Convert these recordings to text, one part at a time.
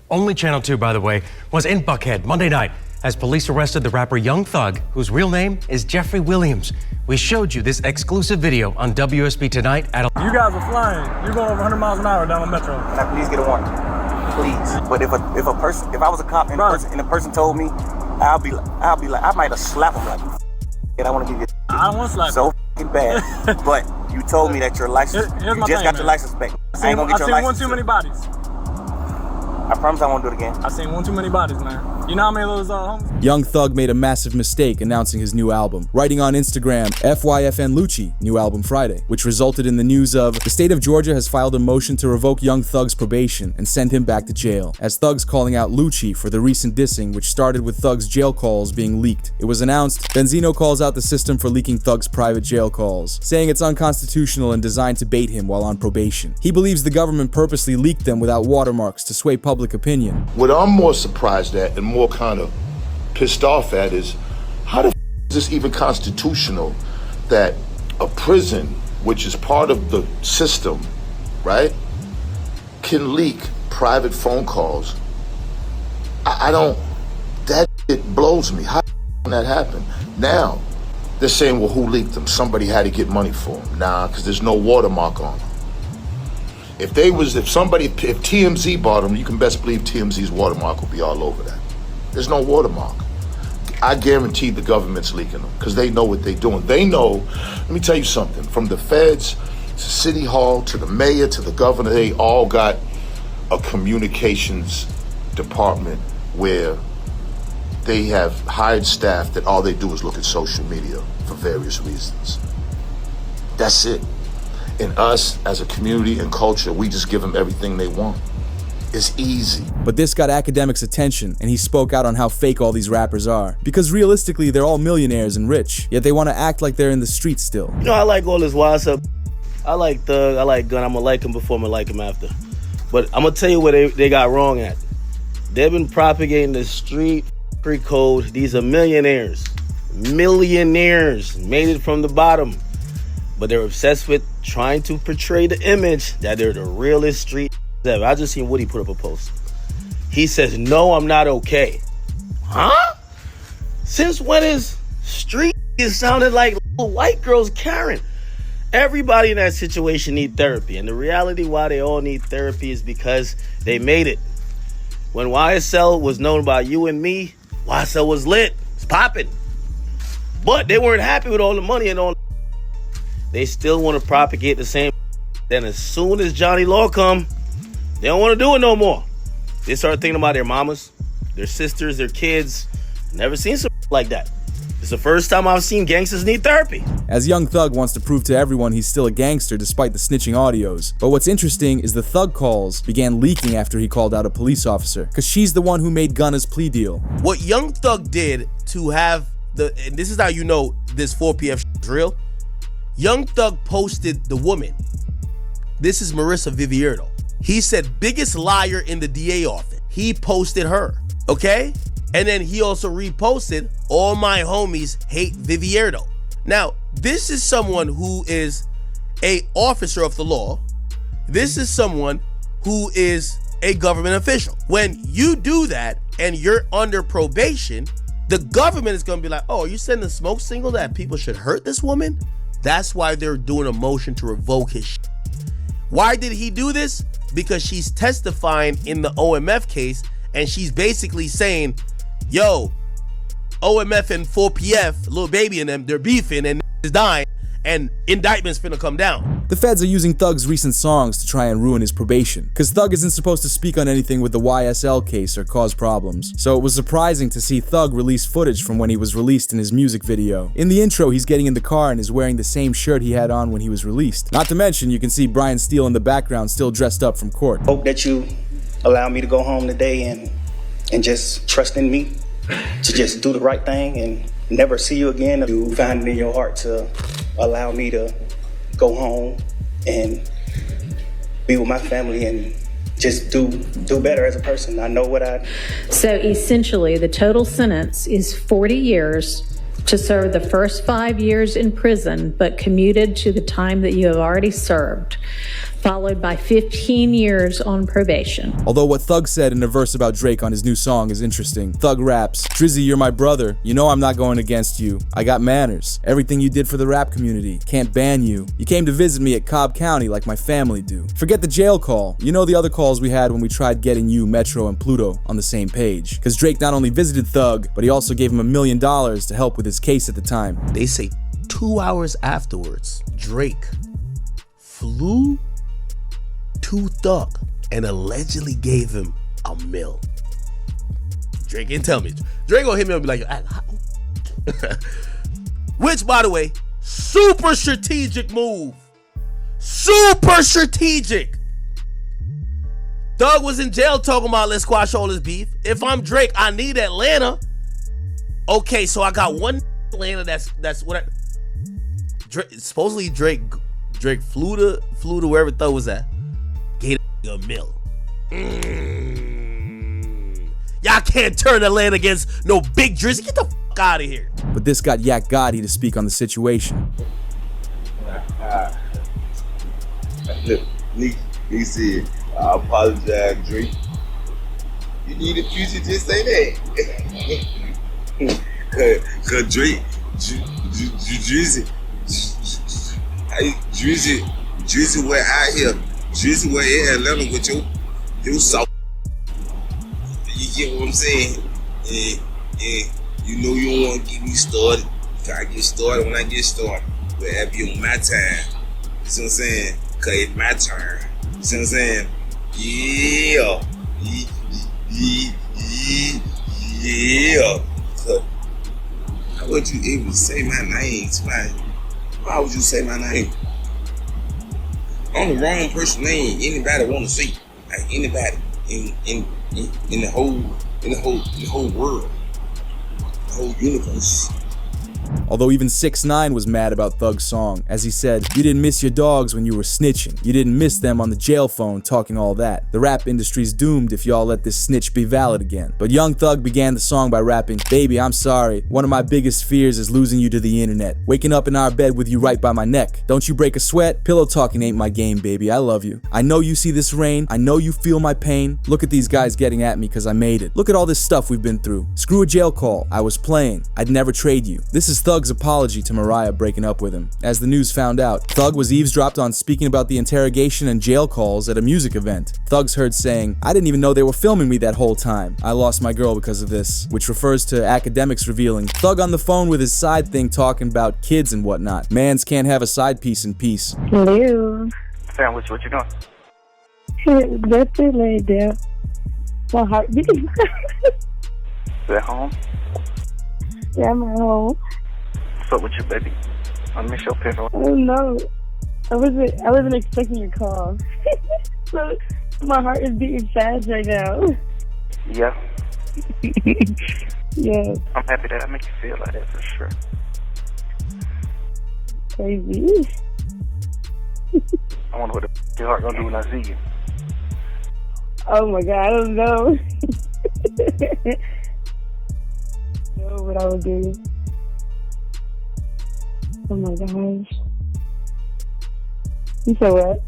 only Channel 2, by the way, was in Buckhead Monday night as police arrested the rapper Young Thug, whose real name is Jeffrey Williams. We showed you this exclusive video on WSB Tonight at... You guys are flying. You're going over 100 miles an hour down the metro. Can I please get a warning? Please. But if I was a cop and the person told me, I'll be like, I might have slapped him like, and I want to give you. I don't want to slap so f***ing bad. But you told me that your license, you just got your license back. I ain't gonna get your license. I've seen one too many bodies. I promise I won't do it again. I've seen one too many bodies, man. You know how many of those homies? Young Thug made a massive mistake announcing his new album, writing on Instagram, FYFN Lucci, new album Friday, which resulted in the news of the state of Georgia has filed a motion to revoke Young Thug's probation and send him back to jail, as Thug's calling out Lucci for the recent dissing which started with Thug's jail calls being leaked. It was announced, Benzino calls out the system for leaking Thug's private jail calls, saying it's unconstitutional and designed to bait him while on probation. He believes the government purposely leaked them without watermarks to sway public opinion. What I'm more surprised at and more kind of pissed off at is how the is this even constitutional that a prison, which is part of the system, right, can leak private phone calls? I don't, that it blows me. How can that happen? Now, they're saying, well, who leaked them? Somebody had to get money for them. Nah, because there's no watermark on them. If TMZ bought them, you can best believe TMZ's watermark will be all over that. There's no watermark. I guarantee the government's leaking them because they know what they're doing. They know, let me tell you something, from the feds to City Hall to the mayor to the governor, they all got a communications department where they have hired staff that all they do is look at social media for various reasons. That's it. And us as a community and culture, we just give them everything they want. It's easy. But this got academics' attention, and he spoke out on how fake all these rappers are. Because realistically, they're all millionaires and rich, yet they want to act like they're in the streets still. You know, I like all this wild stuff. I like Thug, I like Gun. I'm gonna like him before I'm gonna like him after. But I'm gonna tell you what they got wrong at. They've been propagating the street free code. These are millionaires. Millionaires made it from the bottom. But they're obsessed with trying to portray the image that they're the realest street ever. I just seen Woody put up a post. He says, no, I'm not okay. Huh? Since when is street sounded like little white girls Karen? Everybody in that situation need therapy. And the reality why they all need therapy is because they made it. When YSL was known by you and me, YSL was lit. It's popping. But they weren't happy with all the money and all. They still want to propagate the same. Then as soon as Johnny Law come, they don't want to do it no more. They start thinking about their mamas, their sisters, their kids. Never seen something like that. It's the first time I've seen gangsters need therapy. As Young Thug wants to prove to everyone he's still a gangster despite the snitching audios. But what's interesting is the Thug calls began leaking after he called out a police officer, because she's the one who made Gunna's plea deal. What Young Thug did to have and this is how you know this 4 p.m. is real. Young Thug posted the woman. This is Marissa Vivierdo. He said, biggest liar in the DA office. He posted her, okay? And then he also reposted, all my homies hate Vivierdo. Now, this is someone who is a officer of the law. This is someone who is a government official. When you do that and you're under probation, the government is gonna be like, oh, are you sending a smoke signal that people should hurt this woman? That's why they're doing a motion to revoke his shit. Why did he do this? Because she's testifying in the OMF case, and she's basically saying, yo, OMF and 4PF, Lil Baby and them, they're beefing and is dying, and indictments finna come down. The feds are using Thug's recent songs to try and ruin his probation, because Thug isn't supposed to speak on anything with the YSL case or cause problems. So it was surprising to see Thug release footage from when he was released in his music video. In the intro, he's getting in the car and is wearing the same shirt he had on when he was released. Not to mention, you can see Brian Steele in the background still dressed up from court. Hope that you allow me to go home today and just trust in me to just do the right thing and never see you again. You find it in your heart to allow me to go home and be with my family and just do better as a person. I know what So essentially, the total sentence is 40 years to serve the first 5 years in prison, but commuted to the time that you have already served. followed by 15 years on probation. Although what Thug said in a verse about Drake on his new song is interesting. Thug raps, "Drizzy, you're my brother. You know I'm not going against you. I got manners. Everything you did for the rap community. Can't ban you. You came to visit me at Cobb County like my family do. Forget the jail call. You know the other calls we had when we tried getting you, Metro, and Pluto on the same page. Cause Drake not only visited Thug, but he also gave him $1 million to help with his case at the time." They say 2 hours afterwards, Drake flew to Thug and allegedly gave him $1 million. Drake didn't tell me. Drake gonna hit me up and be like, which, by the way, super strategic move. Super strategic. Thug was in jail talking about let's squash all this beef. If I'm Drake, I need Atlanta. Okay, so I got one Atlanta. That's what supposedly Drake flew to wherever Thug was at. Gave $1 million. Y'all can't turn Atlanta against no big Drizzy. Get the fuck out of here. But this got Yak Gotti to speak on the situation. Look, he said, "I apologize, Drake. You need a future, just say that." Cause Drake, Drizzy went out here. Drizzy went in Atlanta with your soft. You get what I'm saying? And you know you don't want to get me started. I get started when I get started. But that be on my time. You see what I'm saying? Cause it's my turn. You see what I'm saying? Yeah. Yeah. Cause how would you able to say my name? Why would you say my name? I'm the wrong person name anybody want to say. Like anybody in the whole world, the whole universe. Although even 6ix9ine was mad about Thug's song, as he said, "You didn't miss your dogs when you were snitching. You didn't miss them on the jail phone talking all that. The rap industry's doomed if y'all let this snitch be valid again." But Young Thug began the song by rapping, "Baby, I'm sorry. One of my biggest fears is losing you to the internet. Waking up in our bed with you right by my neck. Don't you break a sweat? Pillow talking ain't my game, baby. I love you. I know you see this rain. I know you feel my pain. Look at these guys getting at me cause I made it. Look at all this stuff we've been through. Screw a jail call. I was playing. I'd never trade you." This is Thug's apology to Mariah breaking up with him. As the news found out, Thug was eavesdropped on speaking about the interrogation and jail calls at a music event. Thug's heard saying, "I didn't even know they were filming me that whole time. I lost my girl because of this," which refers to academics revealing Thug on the phone with his side thing talking about kids and whatnot. Mans can't have a side piece in peace. Hello. Sandwich, what you doing? That's it, laid down. My heart beating. You at home? Yeah, I'm at home. What's up with you, baby? I miss your picture. Oh no, I wasn't expecting your call. So my heart is beating fast right now. Yeah. Yeah. I'm happy that I make you feel like that for sure. Crazy. I wonder what your heart gonna do when I see you. Oh my God, I don't know. Know what I would do. Oh my gosh. You said what?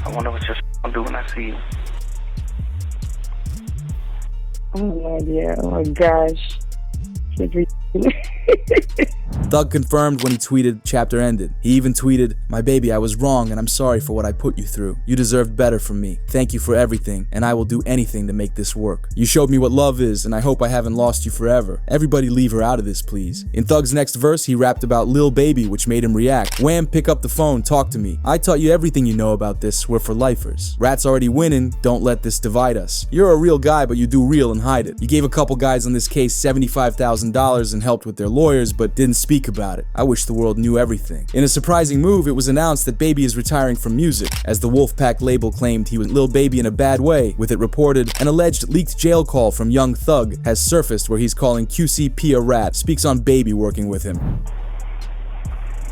I wonder what you're gonna do when I see you. I have no idea. Oh my gosh. Thug confirmed when he tweeted, "Chapter ended." He even tweeted, "My baby, I was wrong and I'm sorry for what I put you through. You deserved better from me. Thank you for everything and I will do anything to make this work. You showed me what love is and I hope I haven't lost you forever. Everybody leave her out of this, please." In Thug's next verse, he rapped about Lil Baby, which made him react. "Wham, pick up the phone, talk to me. I taught you everything you know about this. We're for lifers. Rat's already winning, don't let this divide us. You're a real guy, but you do real and hide it. You gave a couple guys on this case $75,000 and helped with their lawyers, but didn't speak about it. I wish the world knew everything." In a surprising move, it was announced that Baby is retiring from music, as the Wolfpack label claimed he was Lil Baby in a bad way, with it reported an alleged leaked jail call from Young Thug has surfaced where he's calling QCP a rat, speaks on Baby working with him.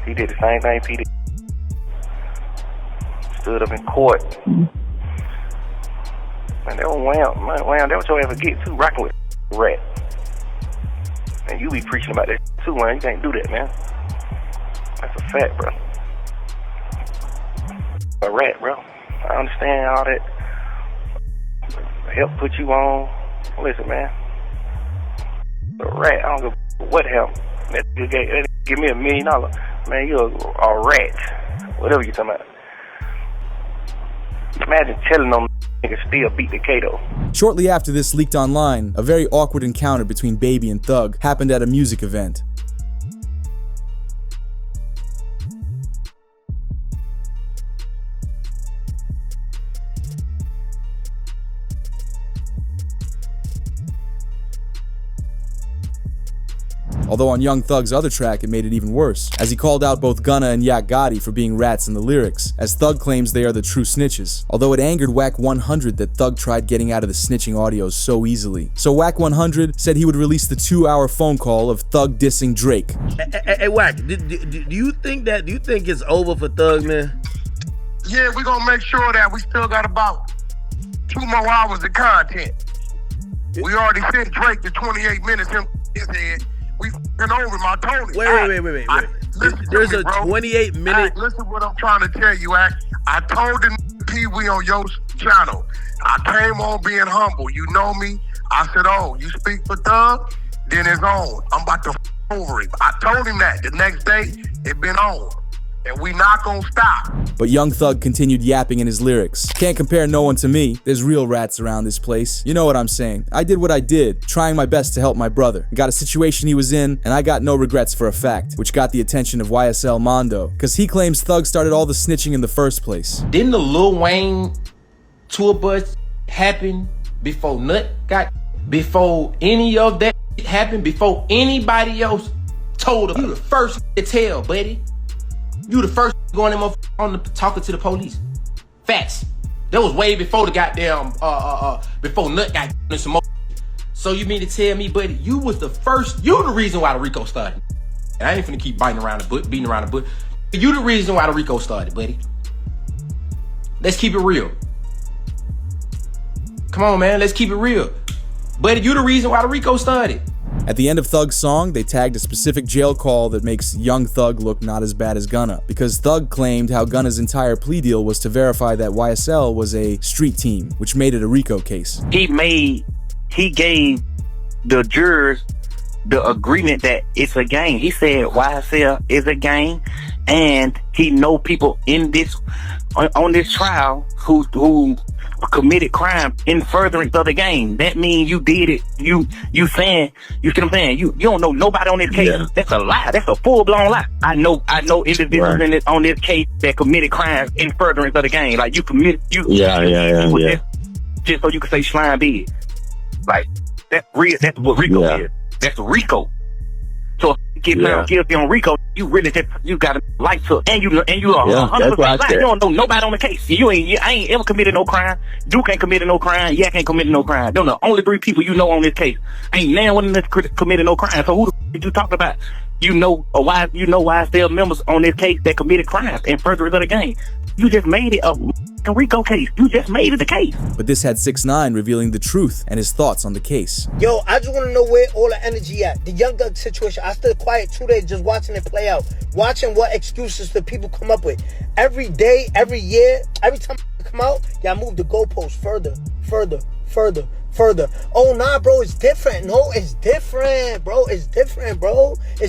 He did the same thing P did. Stood up in court. Man, that was Wham, that was your ever get too, rocking with a rat. And you be preaching about that too, man. You can't do that, man. That's a fact, bro. A rat, bro. I understand all that. Help put you on. Listen, man. A rat, I don't give what happened. That give me $1 million. Man, you're a rat. Whatever you talking about. Imagine telling them niggas still beat the Kato. Shortly after this leaked online, a very awkward encounter between Baby and Thug happened at a music event. Although on Young Thug's other track, it made it even worse, as he called out both Gunna and Yak Gotti for being rats in the lyrics, as Thug claims they are the true snitches. Although it angered Wack 100 that Thug tried getting out of the snitching audios so easily. So Wack 100 said he would release the 2-hour phone call of Thug dissing Drake. Hey Wack, do you think it's over for Thug, man? Yeah, we're gonna make sure that we still got about 2 more hours of content. We already sent Drake the 28 minutes in his head. We f***ing over him. I told him. Wait. There's a 28-minute. Listen what I'm trying to tell you, Act. I told the Pee-wee on your channel. I came on being humble. You know me. I said, oh, you speak for Thug? Then it's on. I'm about to f*** over him. I told him that. The next day, it been on. And we not gonna stop. But Young Thug continued yapping in his lyrics. Can't compare no one to me. There's real rats around this place. You know what I'm saying. I did what I did, trying my best to help my brother. Got a situation he was in, and I got no regrets for a fact, which got the attention of YSL Mondo, because he claims Thug started all the snitching in the first place. Didn't the Lil Wayne tour bus happen before Nut got, before any of that happened, before anybody else told him? You the first to tell, buddy. You the first going in on the talking to the police. Facts. That was way before the goddamn before Nut got in some more. So you mean to tell me, buddy, you was the first, you the reason why the RICO started. And I ain't finna keep beating around the bush. You the reason why the RICO started, buddy. Let's keep it real. Come on, man, let's keep it real. Buddy, you the reason why the RICO started. At the end of Thug's song, they tagged a specific jail call that makes Young Thug look not as bad as Gunna, because Thug claimed how Gunna's entire plea deal was to verify that YSL was a street team, which made it a RICO case. He gave the jurors the agreement that it's a gang. He said YSL is a gang, and he know people in this on this trial who committed crime in furtherance of the game. That means you did it. You saying, you see what I'm saying? You don't know nobody on this case. Yeah. That's a lie. That's a full-blown lie. I know individuals on this case that committed crimes in furtherance of the game. Like just so you can say slime big. Like that's what RICO is. That's RICO. So if you get found guilty on RICO, you really you got a light hook, and you are 100% lying. You don't know nobody on the case. I ain't ever committed no crime. Duke ain't committed no crime. Yak ain't committed no crime. Them the only 3 people you know on this case. Ain't now one of them committed no crime. So who the f you talking about? You know YSL members on this case that committed crimes in furtherance of the game. You just made it a RICO case. You just made it a case. But this had 6ix9ine revealing the truth and his thoughts on the case. Yo, I just want to know where all the energy at. The Young Thug situation, I stood quiet 2 days just watching it play out. Watching what excuses the people come up with. Every day, every year, every time I come out, y'all move the goalposts further. Oh, nah, bro, it's different. No, it's different, bro. It's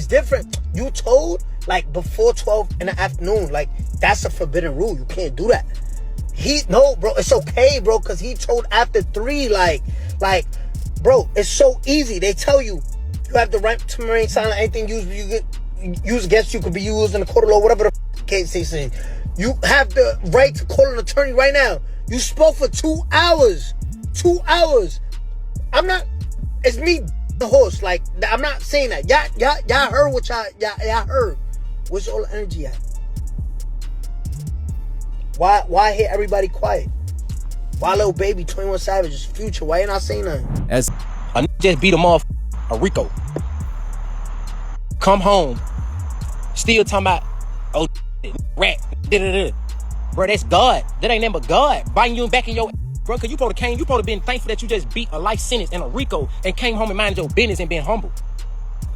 different. You told, like, before 12 in the afternoon. Like, that's a forbidden rule. You can't do that. No, bro, it's okay, bro, because he told after 3, like, bro, it's so easy. They tell you have the right to remain silent. Anything used against you could be used in the court of law, whatever the case they say. You have the right to call an attorney right now. You spoke for 2 hours. 2 hours. It's me, the horse. Like, I'm not saying that. Y'all heard what y'all heard. Where's all the energy at? Why hear everybody quiet? Why Lil Baby, 21 Savage, Future? Why you not saying nothing? As I just beat him off a RICO. Come home, still talking about rat. Bro, that's God. That ain't nothing but God biting you back in your. Bro, cause you supposed to been thankful that you just beat a life sentence in a RICO and came home and minded your business and been humble.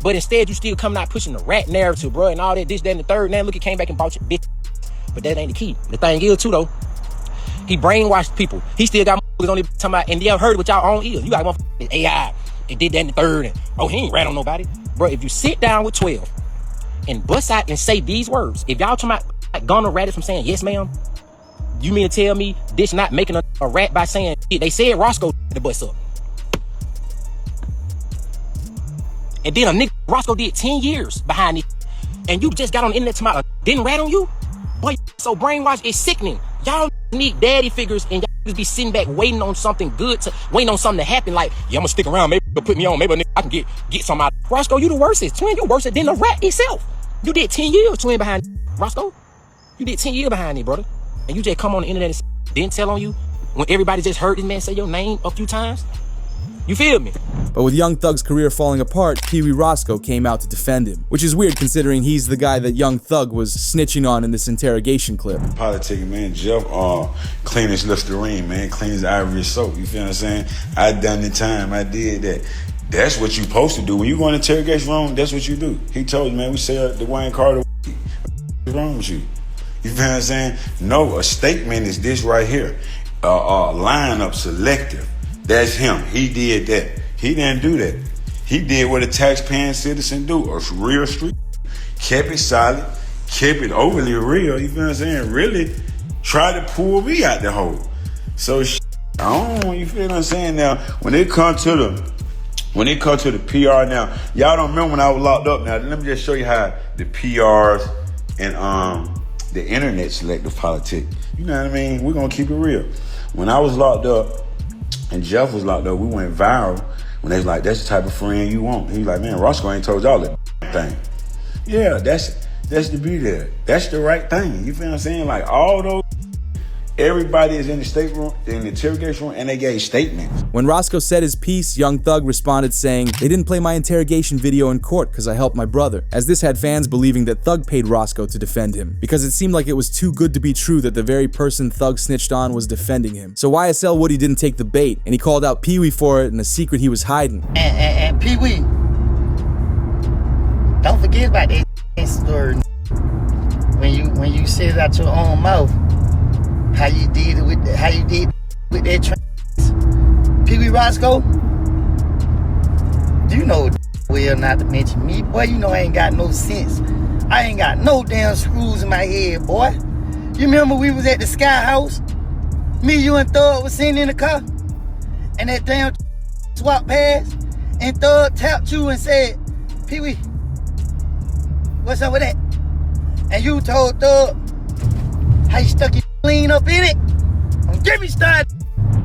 But instead, you still coming out pushing the rat narrative, bro, and all that, this, that, and the third. Now look, you came back and bought your bitch. But that ain't the key. The thing is, too, though, He brainwashed people. He still got motherfuckers on it talking about, and you heard it with y'all own ears. You got motherfuckers AI, and did that in the third, and he ain't rat on nobody. Bro, if you sit down with 12 and bust out and say these words, if y'all talking about gonna rat it from saying yes ma'am, you mean to tell me this not making a rat by saying they said Roscoe the bust up. And then a nigga Roscoe did 10 years behind it, and you just got on the internet to didn't rat on you? Boy, so brainwashed, it's sickening. Y'all need daddy figures, and y'all just be sitting back waiting on something good, waiting on something to happen. Like, yeah, I'm gonna stick around, maybe they'll put me on, maybe I can get some out. Roscoe, you the worstest. Twin, you worse than the rat itself. You did 10 years, twin, behind Roscoe. You did 10 years behind it, brother. And you just come on the internet and didn't tell on you when everybody just heard this man say your name a few times? You feel me? But with Young Thug's career falling apart, Pee Wee Roscoe came out to defend him, which is weird considering he's the guy that Young Thug was snitching on in this interrogation clip. Politicking, man, Jeff clean as Listerine, man, clean as Ivory soap, you feel what I'm saying? I done the time, I did that. That's what you supposed to do. When you go in the interrogation room, that's what you do. He told you, man, we say the Wayne Carter, what's wrong with you? You feel what I'm saying? No, a statement is this right here. Lineup selective. That's him. He did that. He didn't do that. He did what a taxpaying citizen do. A real street. Kept it solid. Kept it overly real. You feel what I'm saying? Really tried to pull me out the hole. So I don't, you feel what I'm saying? Now, when it comes to the PR now, y'all don't remember when I was locked up now. Let me just show you how the PRs and the internet selective politics. You know what I mean? We're gonna keep it real. When I was locked up and Jeff was locked up, we went viral when they was like, that's the type of friend you want. He was like, man, Roscoe ain't told y'all that thing. Yeah, that's the beauty there. That's the right thing. You feel what I'm saying? Like all those, everybody is in the state room, in the interrogation room, and they gave statements. When Roscoe said his piece, Young Thug responded saying, they didn't play my interrogation video in court because I helped my brother, as this had fans believing that Thug paid Roscoe to defend him, because it seemed like it was too good to be true that the very person Thug snitched on was defending him. So YSL Woody didn't take the bait, and he called out Pee Wee for it and a secret he was hiding. And Pee Wee, don't forget about that story when you said it out your own mouth. How you did with that trans. Pee Wee Roscoe, you know well not to mention me, boy. You know I ain't got no sense. I ain't got no damn screws in my head, boy. You remember we was at the Sky House? Me, you, and Thug was sitting in the car, and that damn swap past, and Thug tapped you and said, Pee Wee, what's up with that? And you told Thug how you stuck your lean up in it. Don't get me started.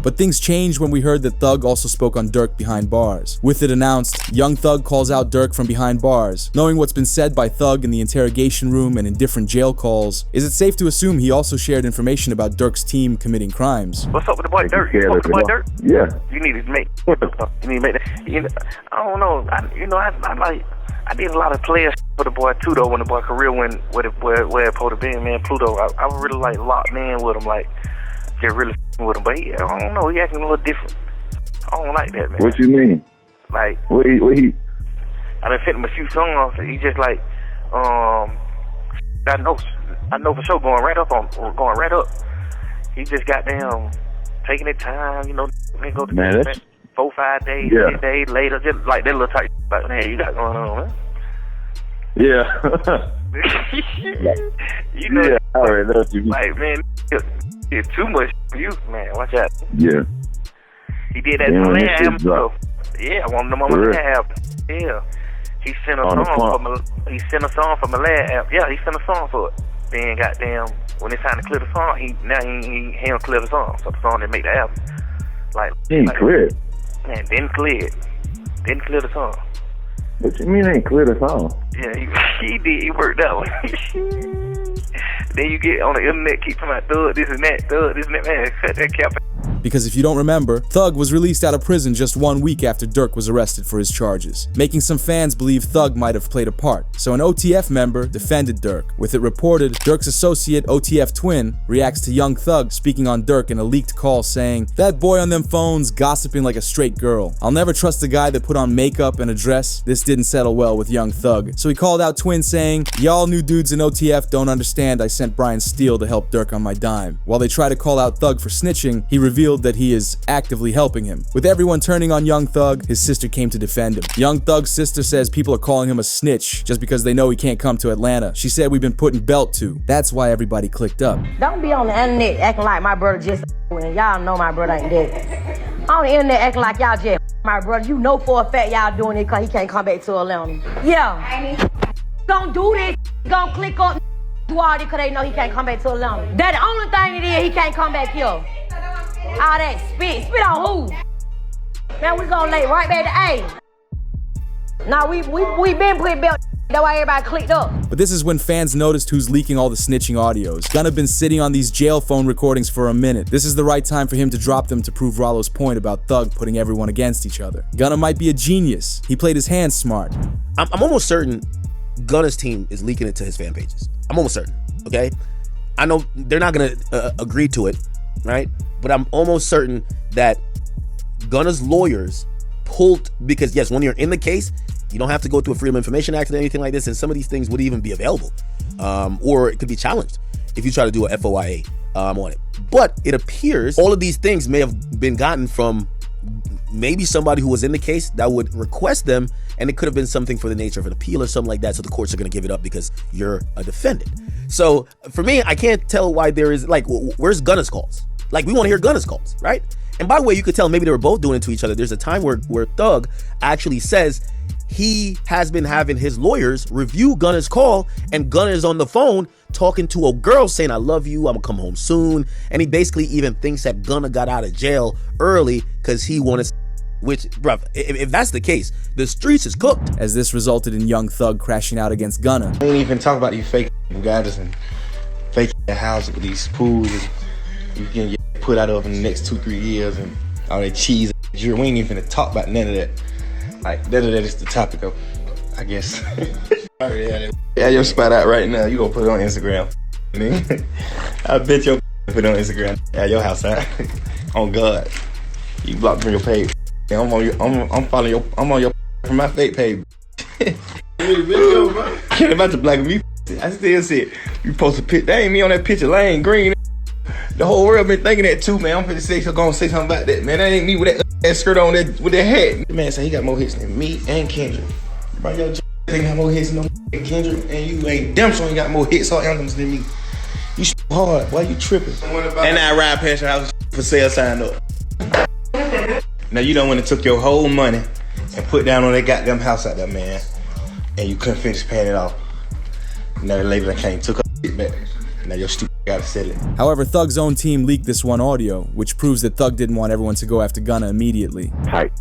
But things changed when we heard that Thug also spoke on Durk behind bars. With it announced, Young Thug calls out Durk from behind bars. Knowing what's been said by Thug in the interrogation room and in different jail calls, is it safe to assume he also shared information about Durk's team committing crimes? What's up with the boy Durk? You spoke to the boy Durk? Yeah. You need to make. You need to make that. You know, I don't know. I did a lot of players for the boy too though. When the boy career went where it supposed to be, man, Pluto. I was really like locked in with him, like just really with him. But I don't know. He acting a little different. I don't like that, man. What you mean? Like what he? I done sent him a few songs. He just like I know for sure going right up. He just got them taking his time, you know. They go to man, 4-5 days, 10 days later, just like that little type. Like, man, you got going on, man. Yeah. You know, yeah, I already know what you mean. like, man, it's too much for you, man. Watch out. Yeah. He did that to Malaya album, so yeah, one of them on Malaya album. Yeah. He sent a song for Malaya album. Yeah, he sent a song for it. Then goddamn, when it's time to clear the song, he don't clear the song, so the song didn't make the album. He ain't clear it. Man, didn't clear it. Didn't clear the song. What you mean ain't clear the song? Yeah, he did. He worked out. Then you get on the internet, keep talking about thug, this and that, man. Cut that cap. Because if you don't remember, Thug was released out of prison just 1 week after Durk was arrested for his charges, making some fans believe Thug might have played a part. So an OTF member defended Durk, with it reported Durk's associate OTF twin reacts to Young Thug speaking on Durk in a leaked call saying, "That boy on them phones gossiping like a straight girl. I'll never trust a guy that put on makeup and a dress." This didn't settle well with Young Thug, so he called out Twin saying, "Y'all new dudes in OTF don't understand I sent Brian Steele to help Durk on my dime." While they try to call out Thug for snitching, he revealed that he is actively helping him. With everyone turning on Young Thug, his sister came to defend him. Young Thug's sister says people are calling him a snitch just because they know he can't come to Atlanta. She said we've been putting belt to. That's why everybody clicked up. Don't be on the internet acting like my brother just when y'all know my brother ain't dead. On the internet acting like y'all just my brother. You know for a fact y'all doing it because he can't come back to Atlanta. Yeah. Don't do this. Don't click on do all this because they know he can't come back to Atlanta. That the only thing it is, he can't come back here. All that spit. Spit on who? Man, we gonna lay right back to A. Now we been putting belt. That's why everybody clicked up. But this is when fans noticed who's leaking all the snitching audios. Gunna been sitting on these jail phone recordings for a minute. This is the right time for him to drop them to prove Rollo's point about Thug putting everyone against each other. Gunna might be a genius. He played his hands smart. I'm almost certain Gunna's team is leaking it to his fan pages. I'm almost certain, okay? I know they're not gonna agree to it, right? But I'm almost certain that Gunna's lawyers pulled, because yes, when you're in the case, you don't have to go through a Freedom of Information Act or anything like this, and some of these things would even be available, or it could be challenged if you try to do a FOIA on it. But it appears all of these things may have been gotten from maybe somebody who was in the case that would request them, and it could have been something for the nature of an appeal or something like that, so the courts are going to give it up because you're a defendant. So for me, I can't tell why there is, like, where's Gunna's calls? Like, we want to hear Gunna's calls, right? And by the way, you could tell maybe they were both doing it to each other. There's a time where Thug actually says he has been having his lawyers review Gunna's call, and Gunna is on the phone talking to a girl saying, "I love you, I'm gonna come home soon." And he basically even thinks that Gunna got out of jail early because he wanted, which, bruv, if that's the case, the streets is cooked. As this resulted in Young Thug crashing out against Gunna. I ain't even talk about these fake guys and fake houses with these pools and you can get put out of in the next 2-3 years and all that cheese. We ain't even finna talk about none of that. Like, that is the topic of, I guess. Yeah, your spot out right now. You gonna put it on Instagram. I bet you put it on Instagram. Yeah, your house out. On God. You blocked from your page. I'm following your, I'm on your from my fake page. Can't about to black me. I still see it. You post a picture. That ain't me on that picture. Lane Green. The whole world been thinking that too, man. I'm finna say something about that, man. That ain't me with that skirt on with that hat. The man say he got more hits than me and Kendrick. Bro, your think got more hits than Kendrick, and you ain't damn sure ain't got more hits or anthems than me. You hard. Why you tripping? And I ride past your house for sale signed up. Now you done went and took your whole money and put down on that goddamn house out there, man, and you couldn't finish paying it off. Now the lady that came took her shit back. Now your stupid gotta sell it. However, Thug's own team leaked this one audio, which proves that Thug didn't want everyone to go after Gunna immediately. Type.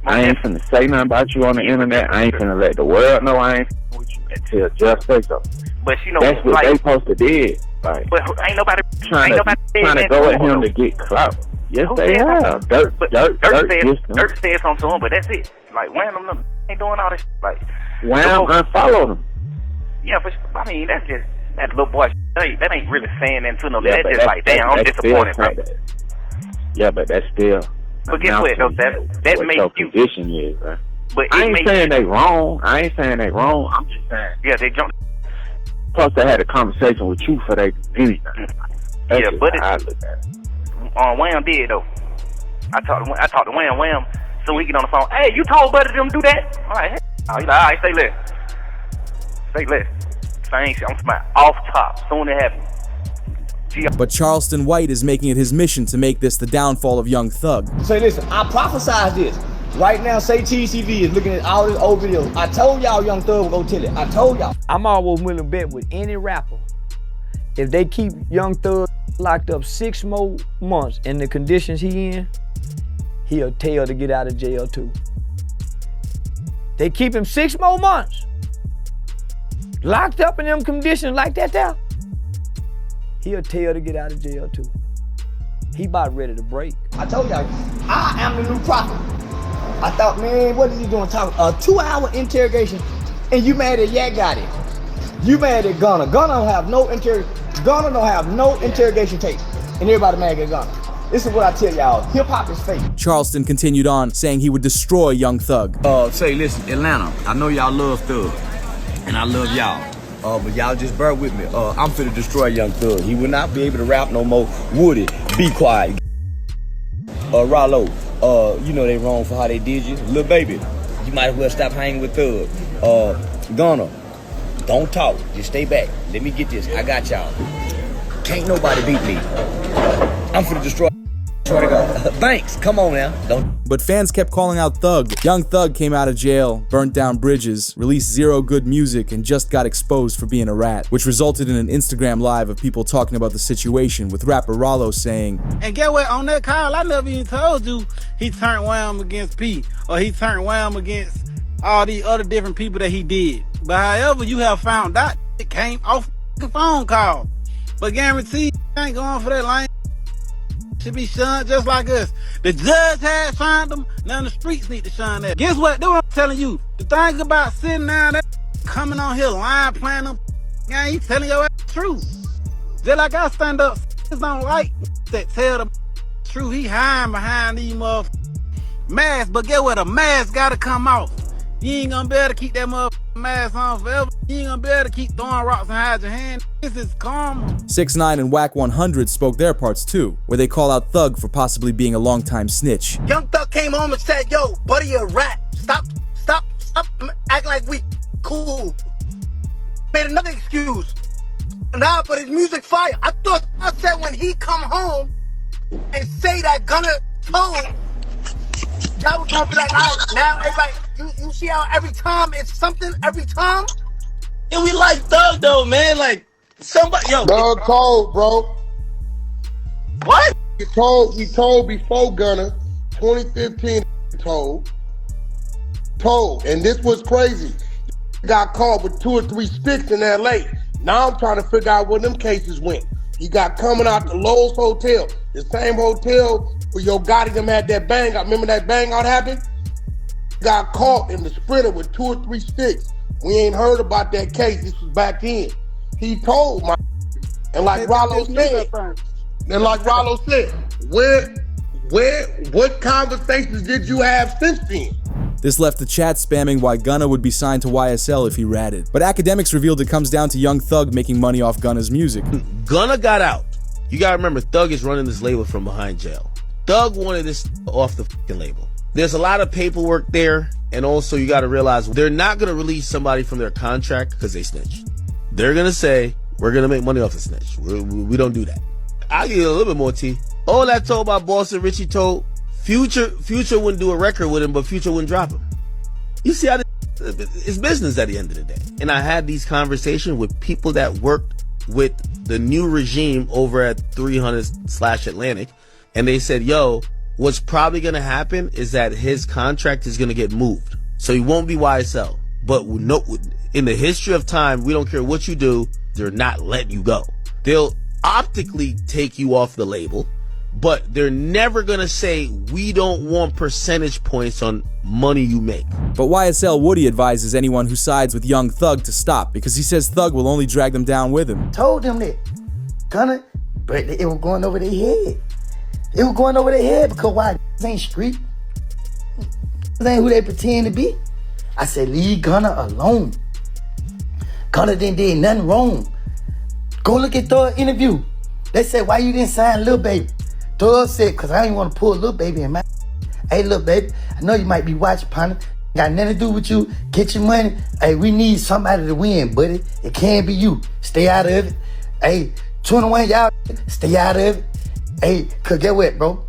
I ain't finna say nothing about you on the internet. I ain't finna let the world know I ain't with you until just say so. But you know, that's what they supposed to did. Like, but ain't nobody trying to go at him to get clout. Yes, they have. Dirt said something to him, but that's it. Like, Wham ain't doing all this. Like, Wham unfollowed him. Yeah, but I mean, that's just that little boy. That ain't really saying that to no. Yeah, that's just like, damn, I'm disappointed. Bro. Yeah, but that's still. But guess what, though? That makes you. Position is, right? But I ain't saying they wrong. I'm just saying. Yeah, they jumped. Plus, they had a conversation with you for they do anything. Yeah, but Wham did though. I talked to Wham, so we get on the phone. Hey, you told Buddy them do that? All right, he's like, all right, stay less. Same shit. I'm smart off top. Soon it happens. But Charleston White is making it his mission to make this the downfall of Young Thug. Say, listen, I prophesied this. Right now, Say Cheese TV is looking at all these old videos. I told y'all Young Thug would go tell it. I told y'all. I'm always willing to bet with any rapper. If they keep Young Thug locked up 6 more months in the conditions he in, he'll tell to get out of jail too. They keep him 6 more months. Locked up in them conditions like that there, he'll tell to get out of jail too. He about ready to break. I told y'all, I am the new prophet. I thought, man, what is he doing talking? A 2-hour interrogation, and you mad at Yak got it. You mad at Gunna. Gunna don't have no interrogation tape, and everybody mad at Gunna. This is what I tell y'all, hip hop is fake. Charleston continued on, saying he would destroy Young Thug. Say, listen, Atlanta, I know y'all love Thug, and I love y'all. But y'all just bear with me. I'm finna destroy Young Thug. He will not be able to rap no more. Woody, be quiet. Rollo, you know they wrong for how they did you. Lil Baby, you might as well stop hanging with Thug. Gunna, don't talk. Just stay back. Let me get this. I got y'all. Can't nobody beat me. I'm finna destroy. Thanks. Come on now. Don't. But fans kept calling out Thug. Young Thug came out of jail, burnt down bridges, released zero good music, and just got exposed for being a rat, which resulted in an Instagram live of people talking about the situation, with rapper Rollo saying, and get what, on that call, I never even told you he turned Wham against P, or he turned Wham against all these other different people that he did. But however you have found out, it came off the phone call. But guaranteed, I ain't going for that line. Should be shunned just like us. The judge had shunned them, now the streets need to shun that. Guess what? That's what I'm telling you. The thing about sitting down there, coming on here lying, playing them, yeah, you telling your ass the truth. Just like I stand up, don't like that tell the truth. He hiding behind these masks, but guess what? A mask gotta come off. You ain't gonna be able to keep that mask on forever. You ain't gonna be able to keep throwing rocks and hide your hand. This is karma. 6ix9ine and Whack 100 spoke their parts too, where they call out Thug for possibly being a longtime snitch. Young Thug came home and said, yo, buddy, you're a rat. Stop acting like we cool. Made another excuse. Nah, but his music fire. I thought I said when he come home and say that Gunna told, y'all was gonna be like, all right, now everybody, you see how every time it's something, every time? And we like Thug though, man. Like somebody, yo. Thug cold, bro. What? He told before Gunna, 2015. Told, and this was crazy. Got caught with 2 or 3 sticks in L.A. Now I'm trying to figure out where them cases went. He got coming out the Lowe's Hotel, the same hotel where Yo Gotti them had that bang out. Remember that bang out happened? Got caught in the Sprinter with 2 or 3 sticks. We ain't heard about that case. This was back then. He told my, and like Rollo said, what conversations did you have since then? This left the chat spamming why Gunna would be signed to YSL if he ratted. But academics revealed it comes down to Young Thug making money off Gunna's music. Gunna got out. You gotta remember, Thug is running this label from behind jail. Thug wanted this off the fucking label. There's a lot of paperwork there, and also you gotta realize they're not gonna release somebody from their contract because they snitched. They're gonna say, we're gonna make money off the snitch. We don't do that. I'll give you a little bit more tea. All that told by Boss and Richie told, Future wouldn't do a record with him, but Future wouldn't drop him. You see how it's business at the end of the day. And I had these conversations with people that worked with the new regime over at 300/Atlantic, and they said, yo, what's probably going to happen is that his contract is going to get moved. So he won't be YSL. But in the history of time, we don't care what you do, they're not letting you go. They'll optically take you off the label, but they're never gonna say, we don't want percentage points on money you make. But YSL Woody advises anyone who sides with Young Thug to stop, because he says Thug will only drag them down with him. Told them that Gunna, but it was going over their head. It was going over their head because why? This ain't street. This ain't who they pretend to be. I said, leave Gunna alone. Gunna didn't do nothing wrong. Go look at Thug's interview. They said, why you didn't sign Lil Baby? Thug said, because I didn't want to pull Lil Baby in my. Hey, Lil Baby, I know you might be watching, partner. Got nothing to do with you. Get your money. Hey, we need somebody to win, buddy. It can't be you. Stay out of it. Hey, 21, y'all, stay out of it. Hey, cause get what, bro?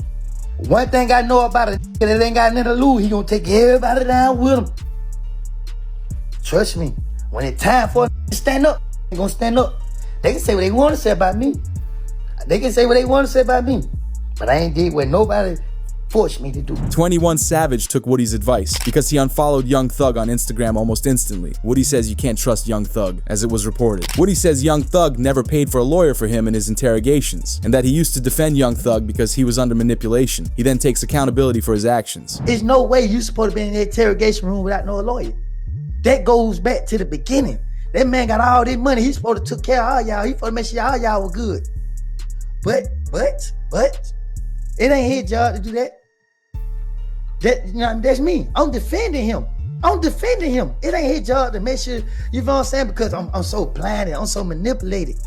One thing I know about it, that ain't got nothing to lose. He gonna take everybody down with him. Trust me. When it's time for to stand up, they gonna stand up. They can say what they want to say about me. They can say what they want to say about me. But I ain't did what nobody forced me to do. 21 Savage took Woody's advice because he unfollowed Young Thug on Instagram almost instantly. Woody says you can't trust Young Thug, as it was reported. Woody says Young Thug never paid for a lawyer for him in his interrogations, and that he used to defend Young Thug because he was under manipulation. He then takes accountability for his actions. There's no way you supposed to be in the interrogation room without no lawyer. That goes back to the beginning. That man got all this money. He's supposed to take care of all y'all. He supposed to make sure all y'all were good. But, it ain't his job to do that. That's me. I'm defending him. It ain't his job to make sure, you know what I'm saying? Because I'm so blinded, I'm so manipulated.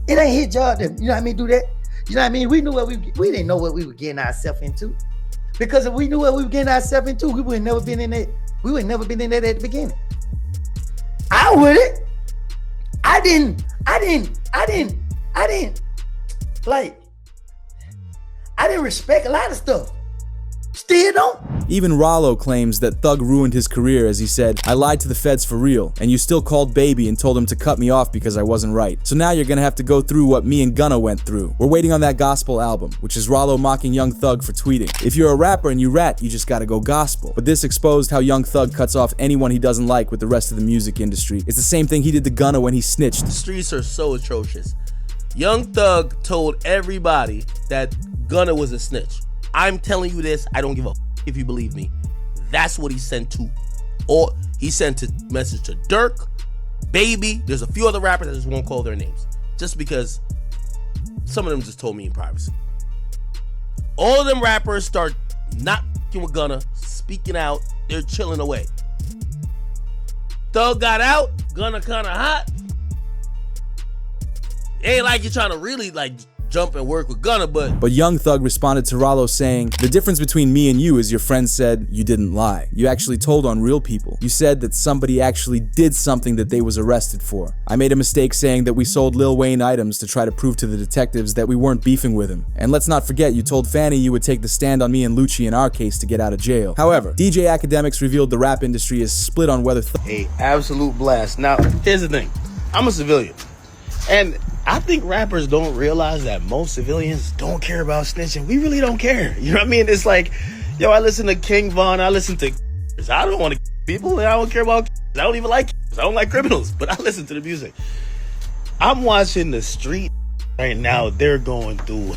It ain't his job to, you know what I mean, do that. You know what I mean? We didn't know what we were getting ourselves into. Because if we knew what we were getting ourselves into, we would have never been in that. We would have never been in that at the beginning. I wouldn't. I didn't respect a lot of stuff. Still don't. Even Rollo claims that Thug ruined his career as he said, I lied to the feds for real, and you still called baby and told him to cut me off because I wasn't right. So now you're gonna have to go through what me and Gunna went through. We're waiting on that gospel album, which is Rollo mocking Young Thug for tweeting. If you're a rapper and you rat, you just gotta go gospel. But this exposed how Young Thug cuts off anyone he doesn't like with the rest of the music industry. It's the same thing he did to Gunna when he snitched. The streets are so atrocious. Young Thug told everybody that Gunna was a snitch. I'm telling you this, I don't give a if you believe me. That's what he sent to. Or he sent a message to Dirk, Baby. There's a few other rappers that just won't call their names. Just because some of them just told me in privacy. All of them rappers start not f***ing with Gunna, speaking out, they're chilling away. Thug got out, Gunna kinda hot. Ain't like you're trying to really like jump and work with Gunna, but Young Thug responded to Rollo saying, the difference between me and you is your friend said you didn't lie. You actually told on real people. You said that somebody actually did something that they was arrested for. I made a mistake saying that we sold Lil Wayne items to try to prove to the detectives that we weren't beefing with him. And let's not forget, you told Fanny you would take the stand on me and Lucci in our case to get out of jail. However, DJ Academics revealed the rap industry is split on whether a absolute blast. Now, here's the thing. I'm a civilian. And I think rappers don't realize that most civilians don't care about snitching. We really don't care. You know what I mean? It's like, yo, I listen to King Von. I listen to I don't want to people. And I don't care about I don't even like I don't like criminals. But I listen to the music. I'm watching the street right now. They're going through.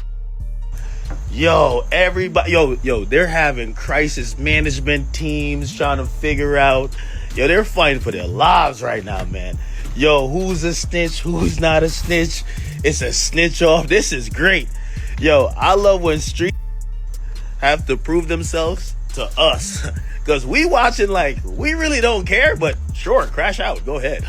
Yo, everybody. Yo, they're having crisis management teams trying to figure out. Yo, they're fighting for their lives right now, man. Yo, who's a snitch? Who's not a snitch? It's a snitch off. This is great. Yo, I love when street have to prove themselves to us. Because we watching like, we really don't care, but sure, crash out. Go ahead.